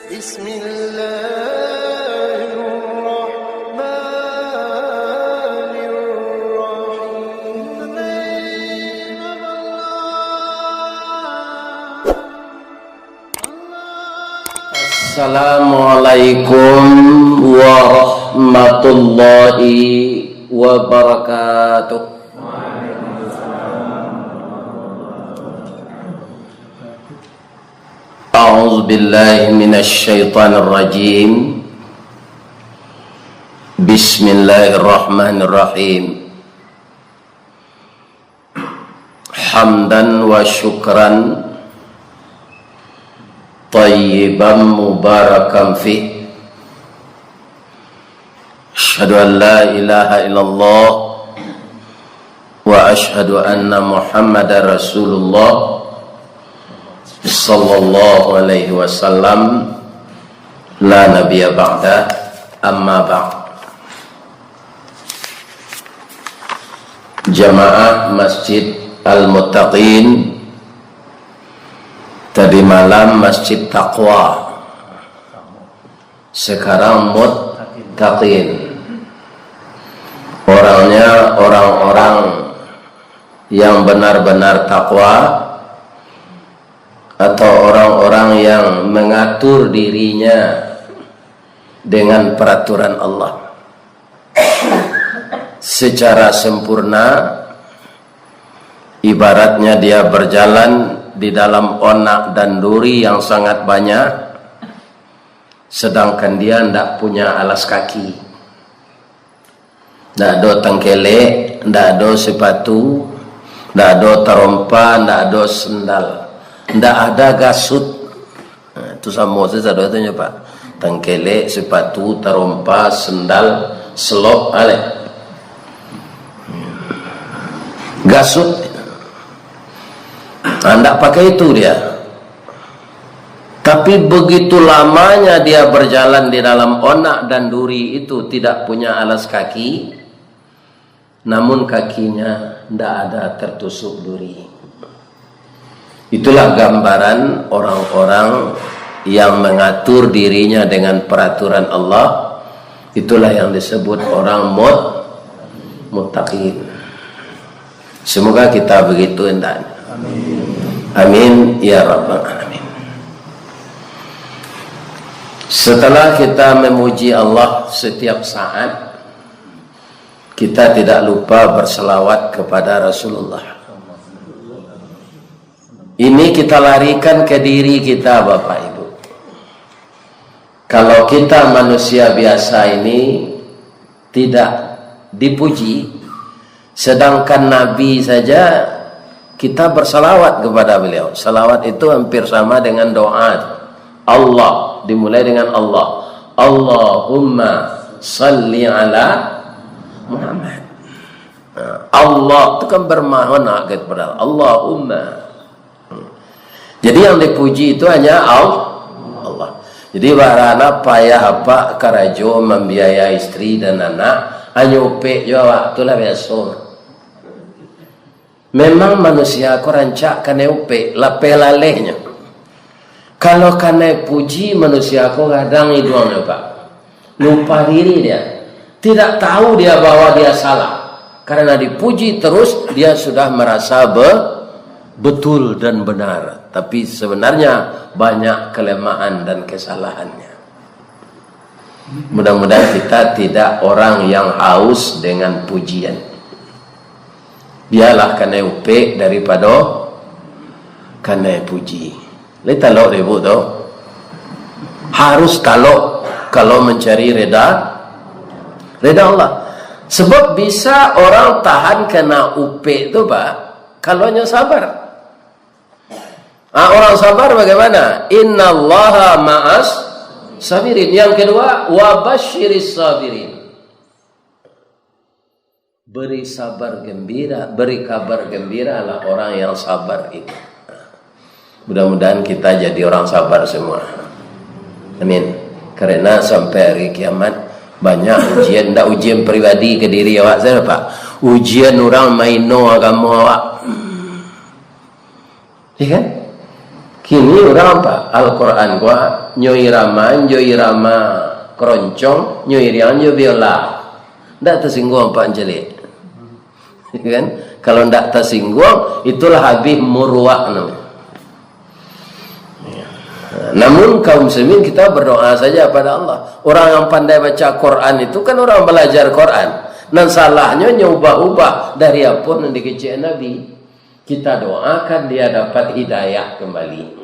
بسم الله الرحمن الرحيم. Assalamualaikum warahmatullahi wabarakatuh. A'udzu billahi minasy syaithanir rajim. Bismillahirrahmanirrahim. Hamdan wa syukran tayyiban mubarakan fi. Asyhadu an la ilaha illallah wa asyhadu anna Muhammadar Rasulullah sallallahu alaihi wasallam, la nabiyya ba'da, amma ba'd. Jamaah Masjid Al-Muttaqin, tadi malam Masjid Taqwa, sekarang Muttaqin. Orangnya orang-orang yang benar-benar takwa, atau orang-orang yang mengatur dirinya dengan peraturan Allah secara sempurna. Ibaratnya dia berjalan di dalam onak dan duri yang sangat banyak, sedangkan dia tidak punya alas kaki, tidak ada tengkele, tidak ada sepatu, tidak ada terompa, tidak ada sendal, tidak ada gasut. Itu sama saja itu Pak. Tengkele, sepatu, terompa, sendal, selop, gasut. Tidak pakai itu dia. Tapi begitu lamanya dia berjalan di dalam onak dan duri itu, tidak punya alas kaki, namun kakinya tidak ada tertusuk duri. Itulah gambaran orang-orang yang mengatur dirinya dengan peraturan Allah. Itulah yang disebut orang muttaqin. Semoga kita begitu entah. Amin. Amin ya rabbal alamin. Setelah kita memuji Allah setiap saat, kita tidak lupa berselawat kepada Rasulullah. Ini kita larikan ke diri kita, Bapak Ibu. Kalau kita manusia biasa ini tidak dipuji, sedangkan Nabi saja kita bersalawat kepada beliau. Salawat itu hampir sama dengan doa. Allah dimulai dengan Allah. Allahumma salli ala Muhammad. Allah itu kan bermohon kepada Allahumma. Jadi yang dipuji itu hanya Allah. Jadi barana payah apa karajo membiayai istri dan anak, hanya upe jawab itulah biasa. Memang manusia aku rancak kena upe lape lalehnya. Kalau kena puji manusia aku kadang hidungnya Pak, lupa diri dia, tidak tahu dia bahwa dia salah. Karena dipuji terus dia sudah merasa betul dan benar, tapi sebenarnya banyak kelemahan dan kesalahannya. Mudah-mudahan kita tidak orang yang haus dengan pujian. Biarlah kena upe daripada kena puji. Kita talok ibu tu harus talok kalau mencari reda Allah. Sebab bisa orang tahan kena upe tu Pak kalau hanya sabar. Orang sabar bagaimana? Innallaha ma'as sabirin. Yang kedua, wa basyiris sabirin. Beri sabar gembira, beri kabar gembira lah orang yang sabar itu. Mudah-mudahan kita jadi orang sabar semua. Amin. Karena sampai hari kiamat banyak ujian, tidak ujian pribadi ke diri awak saya Pak. Ujian orang maino agama awak. Ya kan? Kini orang apa? Al-Quran gua nyoirama keroncong, nyoirian nyo biola. Ndak tersinggung apa anjali. Kan? Kalau ndak tersinggung, itulah habis murwak namanya. Namun kaum muslimin kita berdoa saja pada Allah. Orang yang pandai baca Quran itu kan orang belajar Quran. Dan salahnya nyubah-ubah dari apa yang dikecil Nabi. Kita doakan dia dapat hidayah kembali.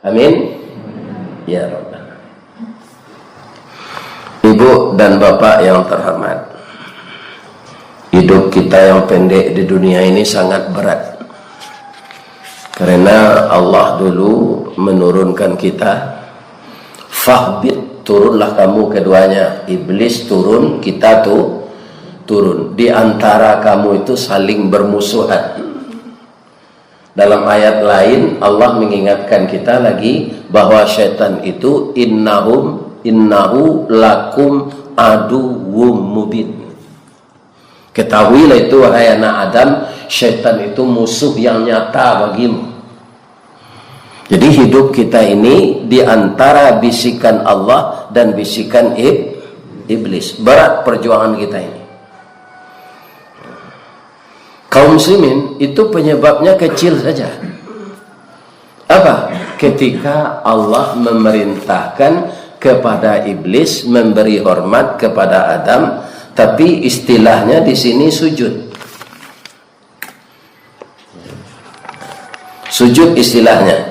Amin. Ya Rabbal. Ibu dan bapak yang terhormat, hidup kita yang pendek di dunia ini sangat berat. Karena Allah dulu menurunkan kita, fahbit, turunlah kamu keduanya. Iblis turun, kita tuh turun. Di antara kamu itu saling bermusuhan. Dalam ayat lain Allah mengingatkan kita lagi bahwa syaitan itu innahu lakum aduwwum mubin. Ketahuilah itu wahai anak Adam, syaitan itu musuh yang nyata bagimu. Jadi hidup kita ini di antara bisikan Allah dan bisikan iblis. Berat perjuangan kita ini. Kaum muslimin itu penyebabnya kecil saja. Apa? Ketika Allah memerintahkan kepada iblis memberi hormat kepada Adam, tapi istilahnya di sini sujud. Sujud istilahnya.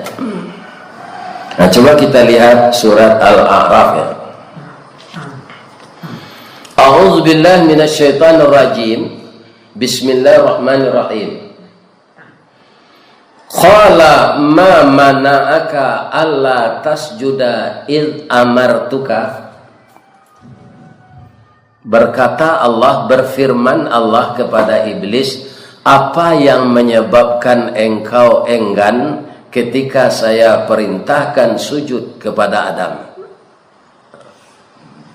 Nah, coba kita lihat surat Al-A'raf ya. A'udzubillahi minasyaitonirrajim. Bismillahirrahmanirrahim. Qala ma mana'aka alla tasjuda id amartuka. Berkata Allah, berfirman Allah kepada iblis, apa yang menyebabkan engkau enggan ketika saya perintahkan sujud kepada Adam?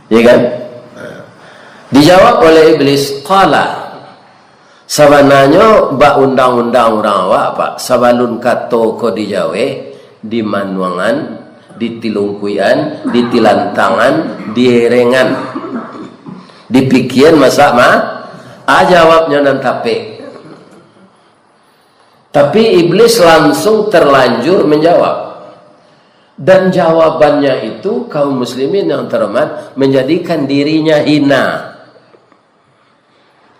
Ya kan? Dijawab oleh iblis, qala, sabananya bak undang-undang orang awak pak, sabalun kato ko di Jawa, di Manuangan, di Tilungkuyan, di Tilantangan, di Erengan, di Pikian masa mah, jawabnya nanti. Tapi iblis langsung terlanjur menjawab. Dan jawabannya itu kaum muslimin yang terhormat menjadikan dirinya hina.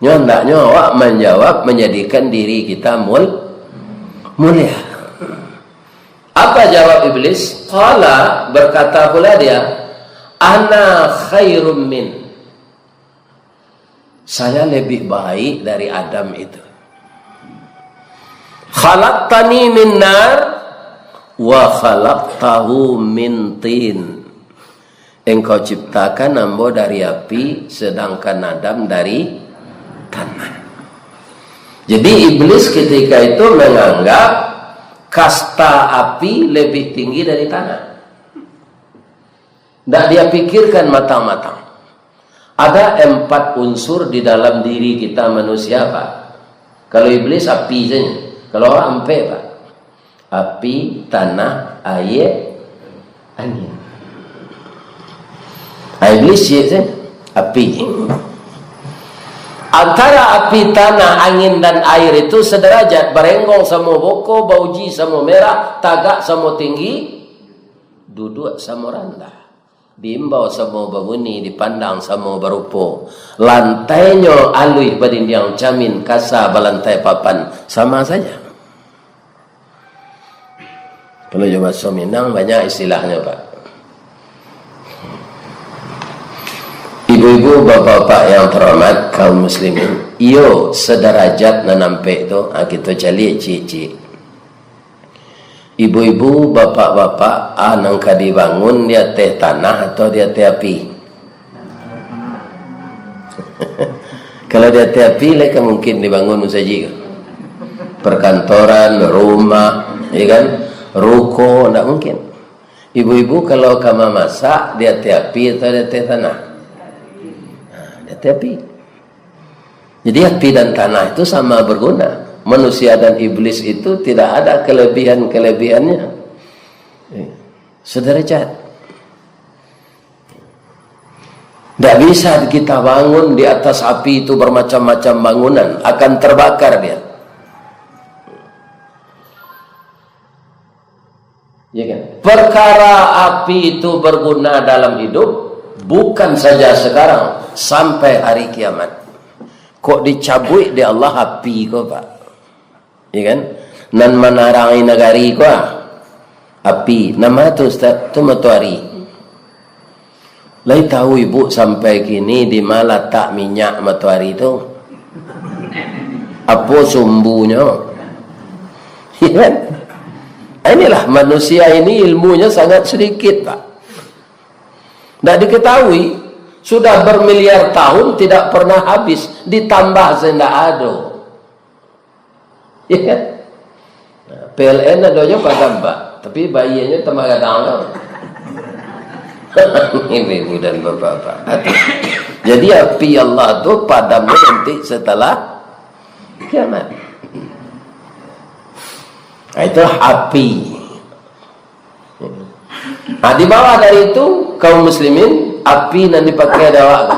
Hendaknya awak menjawab menjadikan diri kita mulia. Apa jawab iblis? Qala, berkata pula dia, ana khairum min. Saya lebih baik dari Adam itu. Khalaqtani min nar wa khalaqtahu min tin. Engkau ciptakan ambo dari api, sedangkan Adam dari tanah. Jadi iblis ketika itu menganggap kasta api lebih tinggi dari tanah. Tidak dia pikirkan matang-matang. Ada 4 unsur di dalam diri kita manusia pak. Kalau iblis api saja. Kalau orang empat pak. Api, tanah, air, angin. Iblis saja api. Antara api, tanah, angin dan air itu sederajat. Barenggong sama boko, bauji sama merah, tagak sama tinggi, duduk sama rendah. Diimbau sama babuni, dipandang sama berupo. Lantainya alui badindiang camin kasa balantai papan. Sama saja. Kalau coba Minang banyak istilahnya pak. Ibu-ibu, bapak-bapak yang terhormat, kaum muslimin, iyo sederajat nanampe itu, kita cari cik-cik. Ibu-ibu, bapak-bapak, nangka dibangun dia teh tanah atau dia teh api? Kalau dia teh api, mereka mungkin dibangun saja. Perkantoran, rumah, ya kan? Ruko, tidak mungkin. Ibu-ibu kalau kamu masak, dia teh api atau dia teh tanah? Dia teh api. Jadi api dan tanah itu sama berguna. manusia dan iblis itu tidak ada kelebihan-kelebihannya. Sederajat. Tidak bisa kita bangun di atas api itu bermacam-macam bangunan, akan terbakar dia. Ya kan? Perkara api itu berguna dalam hidup bukan saja sekarang, sampai hari kiamat. Kok dicabut di Allah api kok Pak? Ya kan? Nan menarangi negari kok api. Nama tu Ustaz, tu matahari. Lai tahu ibu sampai kini di mana letak minyak matahari itu? Apa sumbunya? Ya kan? Inilah manusia ini ilmunya sangat sedikit Pak. Tidak diketahui, sudah bermiliar tahun tidak pernah habis, ditambah sendak ada. Ya kan? Nah, PLN adanya padam Pak, tapi bayinya tenaga dalam. Ini ibu dan bapak-bapak. Jadi api Allah itu padamnya nanti setelah kiamat. Nah, itu api. Nah, di bawah dari itu kaum muslimin, api yang dipakai dakwah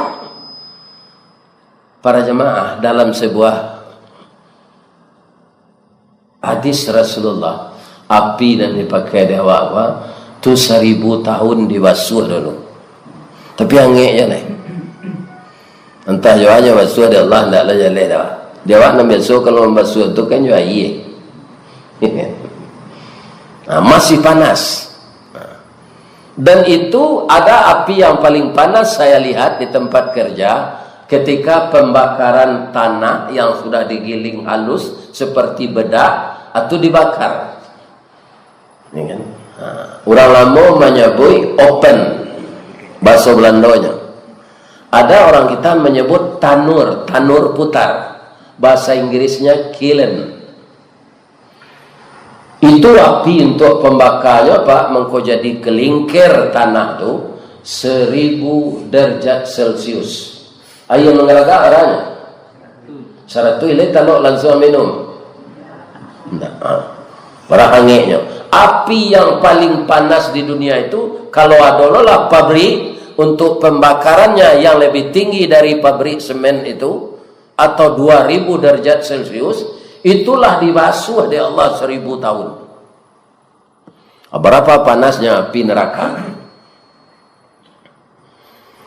para jemaah dalam sebuah hadis Rasulullah, api yang dipakai dakwah itu 1000 tahun dibasuh dulu. Tapi angeknya nih, entah jawabnya basuh dari Allah tidak lah jalan dah. Jawab nak basuh, kalau membasuh itu kan juga iya. Nah, masih panas. Dan itu ada api yang paling panas saya lihat di tempat kerja ketika pembakaran tanah yang sudah digiling halus seperti bedak atau dibakar. Ini kan? Nah, orang lama menyebut open, bahasa Belandanya. Ada orang kita menyebut tanur putar, bahasa Inggrisnya kiln. Itu api untuk pembakarnya Pak, mengko jadi kelingkir tanah tu 1000 derajat Celcius. Ayo mengelagak arahnya. Syarat tu ile talok langsung minum. Nah, para angeknya. Api yang paling panas di dunia itu kalau adalah pabrik untuk pembakarannya yang lebih tinggi dari pabrik semen itu atau 2000 derajat Celcius, itulah dibasuh oleh Allah 1000 tahun. Berapa panasnya api neraka?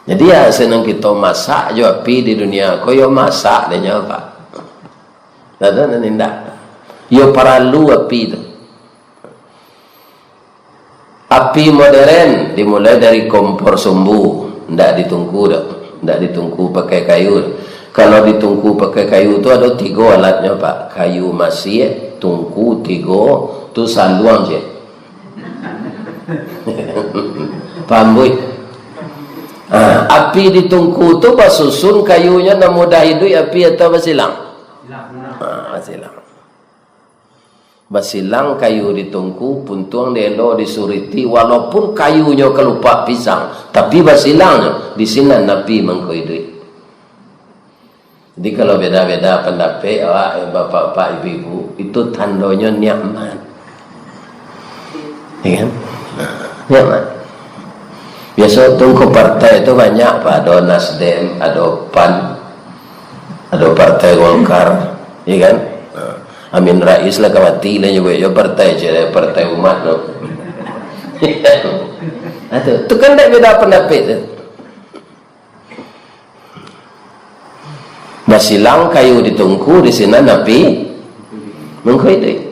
Jadi ya senang kita masak jo api di dunia. Kau yo masak dia apa? Ada nindak. Yo paralu api itu. Api modern dimulai dari kompor sumbu, ndak ditungku dah, ndak ditungku pakai kayu. Kalau ditungku pakai kayu itu ada 3 alatnya Pak. Kayu masih, tungku 3, tu saluang je. Paham boy? Api ditungku tu basusun kayunya nak mudah hidup api atau basilang? Basilang. Basilang kayu ditungku, puntung delo disuriti, walaupun kayunya kelupak pisang, tapi basilangnya di sini Nabi mengkoidui. Jadi kalau beda-beda pendapat bapak-bapak ibu-ibu itu tandanya nikmat. Ya kan? Nikmat. Biasa tunggu partai itu banyak Pak, ada Nasdem, ada PAN, ada Partai Golkar, ya kan? Amin Rais lah kawati lah juga ya partai je, partai umat no. Itu kan tak beda pendapat tu. Basilang kayu ditungku di sini Nabi mengkritik.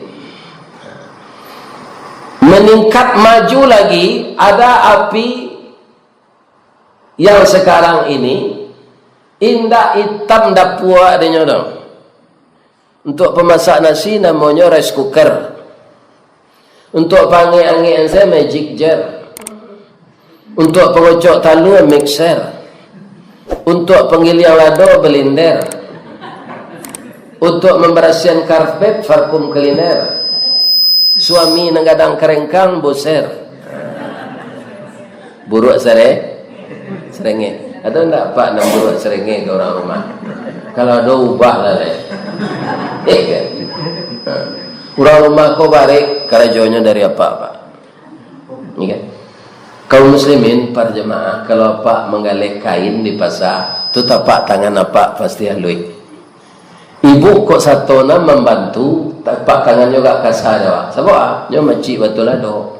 Meningkat maju lagi ada api yang sekarang ini indah hitam dapua adanya dong. Untuk pemasak nasi namanya rice cooker. Untuk panggil-angin saya magic jar. Untuk pengocok talu mixer. Untuk penggiling lado blender. Untuk membersihkan karpet vakum cleaner. Suami nanggadang kerengkang boser. Buruk serenge. Atau enggak Pak nak buruk serenge ke orang rumah? Kalau ada ubah lah. Orang rumah kau balik kerajonya dari apa Pak? Ini kan? Kaum muslimin para jemaah, kalau Pak menggalak kain di pasar, tu tapak tangan apa pasti halui. Ibu kok satona membantu, tapak tangan juga kasar Pak. Sebab nyo macik betul lado.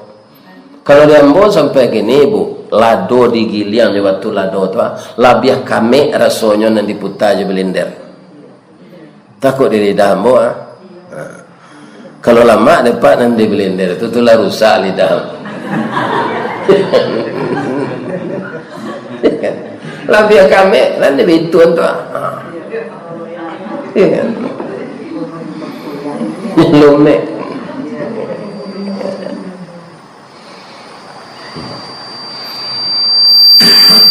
Kalau dia mau sampai gini ibu, lado digiliang je batu lado tu, labiah kami rasanya nanti putar je belender. Takut diri dah mau. Kalau lama dapat nanti belender tu lah rusak lidah. Labiah kami nanti bituan tu. Lumek.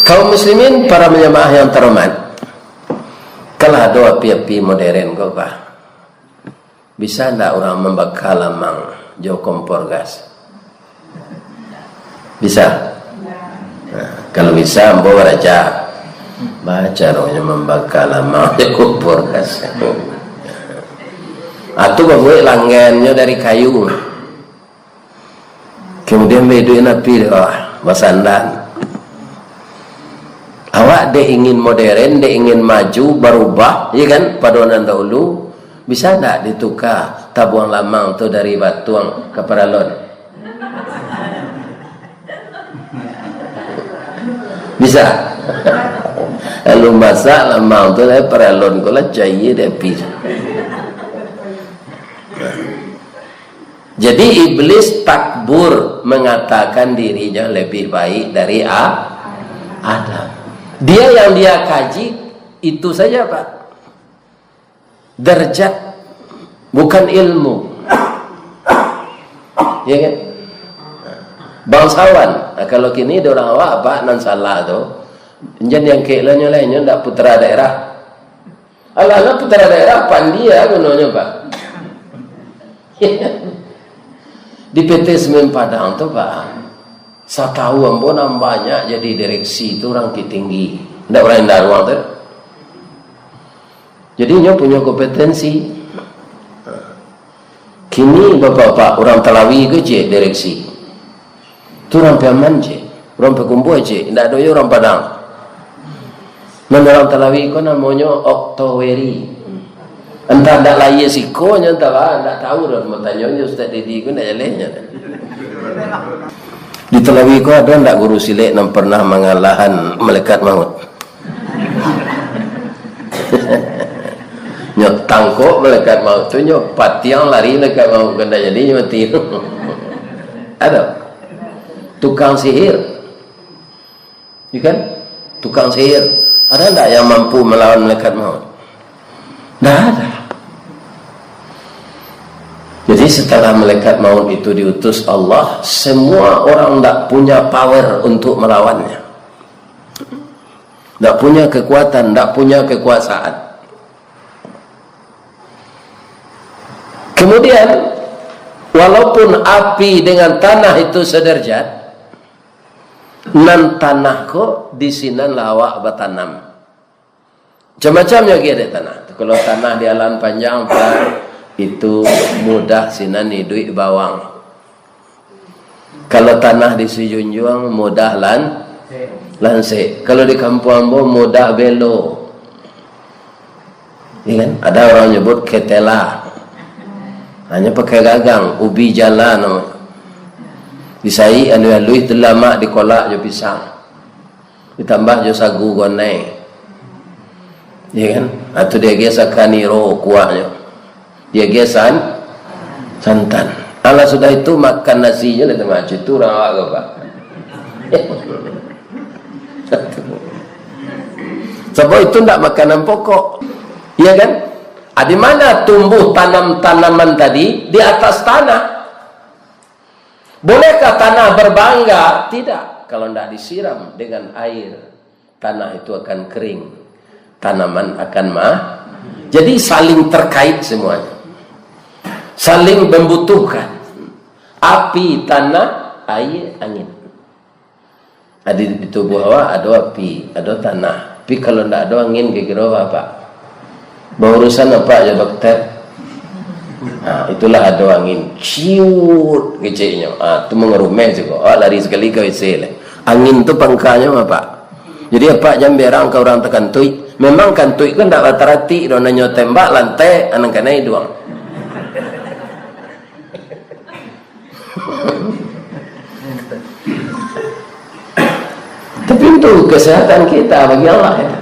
Kaum muslimin para jemaah yang terhormat, kalau ada api-api modern kau bah, bisa tak orang membakar lamang jauh kompor gas? Bisa? Nah, kalau bisa, bawa raja baca rohnya membakar lamang jauh kompor gas. Atau bawa langgannya dari kayu, kemudian beduin api basandan. Awak dia ingin modern, dia ingin maju, berubah, ya kan? Paduan dahulu bisa tak ditukar tabuang lamang tu dari batuang ke paralon? Bisa. Lalu masak lamang tu dari paralon kau lah cair dia pi. Jadi iblis takbur mengatakan dirinya lebih baik dari Adam. Dia yang dia kaji itu saja Pak, derajat bukan ilmu, ya kan? Bangsawan. Nah, kalau kini dia orang awak Pak nan salah tu, jangan yang kelanya lainnya ndak putra daerah. Alah putra daerah pandia gunanya Pak. Di PT Semen Padang tu Pak. Saya tahu ambonan banyak jadi direksi itu orang tinggi, tidak orang yang daruang tu. Jadi dia punya kompetensi. Kini bapak-bapak orang Telawi ke je direksi, tu orang Piaman je, orang Pekumbu je, tidak ada orang Padang. Mana orang Telawi ko namanya Oktoweri. Entah tak layak sikonya, entah tak tahu dah. Bertanya Ustaz Didi ko nak jalannya. Di Telawi ko ada ndak guru silik yang pernah mengalahan malaikat maut? Nyok tangkok malaikat maut tu nyok patiang lari malaikat maut kena jadi mati. Ada tukang sihir, kan? Tukang sihir ada ndak yang mampu melawan malaikat maut? Ndak ada. Jadi setelah malaikat maut itu diutus Allah, semua orang tak punya power untuk melawannya. Tak punya kekuatan, tak punya kekuasaan. Kemudian, walaupun api dengan tanah itu sederajat, nan tanah ko di sinan lawak bertanam. Macam-macamnya kira tanah. Kalau tanah di alam panjang Pak, itu mudah sinan duit bawang. Kalau tanah di Sijunjuang mudah lansik. Kalau di Kampung Ambo mudah belo. Ya kan? Ada orang nyebut ketela. Hanya pakai gagang, ubi jalan. Disai anu lui telama dikolak jo pisang. Ditambah jo sagu gonai. Ya kan? Atau dia gesakan niro kuahnya. Dia gesan santan. Kalau sudah itu makan nasinya dan macam itu orang awak ke Pak. Sebab itu tidak makanan pokok, ya kan? Di mana tumbuh tanaman tadi? Di atas tanah. Bolehkah tanah berbangga? Tidak. Kalau tidak disiram dengan air, tanah itu akan kering, tanaman akan Jadi saling terkait semuanya. Saling membutuhkan. Api, tanah, air, angin. Ada di tubuh awak ada api, ada tanah. Tapi kalau tidak ada angin, kira-kira apa? Berurusan apa aja dokter? Nah, itulah ada angin ciut kecilnya. Itu mengerumeh juga. Lari sekali ke WC lah. Angin tu pangkanya apa? Jadi apa jam berang kau orang tekan tui. Memang kan tui kan tak rata-rati. Dia nanya tembak lantai anak kanai doang. Tapi itu kesehatan kita bagi Allah ya.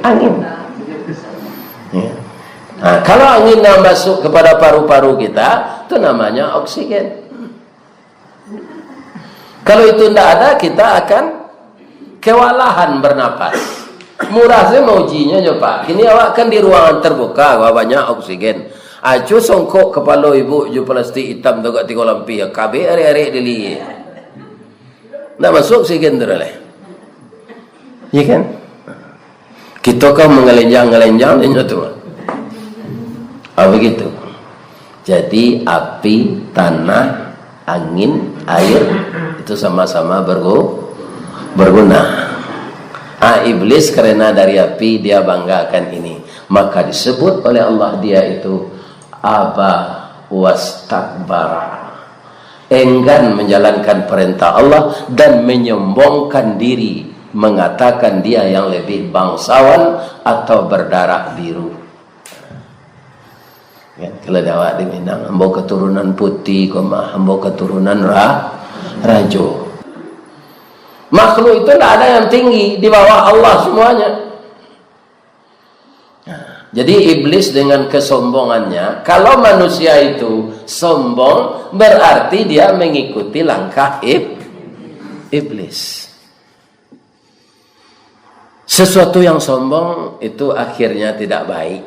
Angin. Ya. Nah, kalau angin yang masuk kepada paru-paru kita, itu namanya oksigen. Kalau itu tidak ada, kita akan kewalahan bernapas. Murah saya mau ujinya Pak. Kini awak kan di ruangan terbuka, banyak oksigen. Acu songkok kepala ibu ju plastik hitam tu kat tiga lampi ya. KB hari-hari dili. Tak masuk oksigen tu lah. Ya kan? Kita kau mengelenjang-ngelenjang dia tu. Begitu. Jadi api, tanah, angin, air itu sama-sama berguna. Iblis karena dari api dia banggakan ini, maka disebut oleh Allah dia itu aba wastakbara, enggan menjalankan perintah Allah dan menyombongkan diri, mengatakan dia yang lebih bangsawan atau berdarah biru. Ya, kalau awak di Minang, ambo keturunan putih, ambo keturunan rajo. Makhluk itu tidak ada yang tinggi, di bawah Allah semuanya. Jadi iblis dengan kesombongannya, kalau manusia itu sombong, berarti dia mengikuti langkah iblis. Sesuatu yang sombong itu akhirnya tidak baik.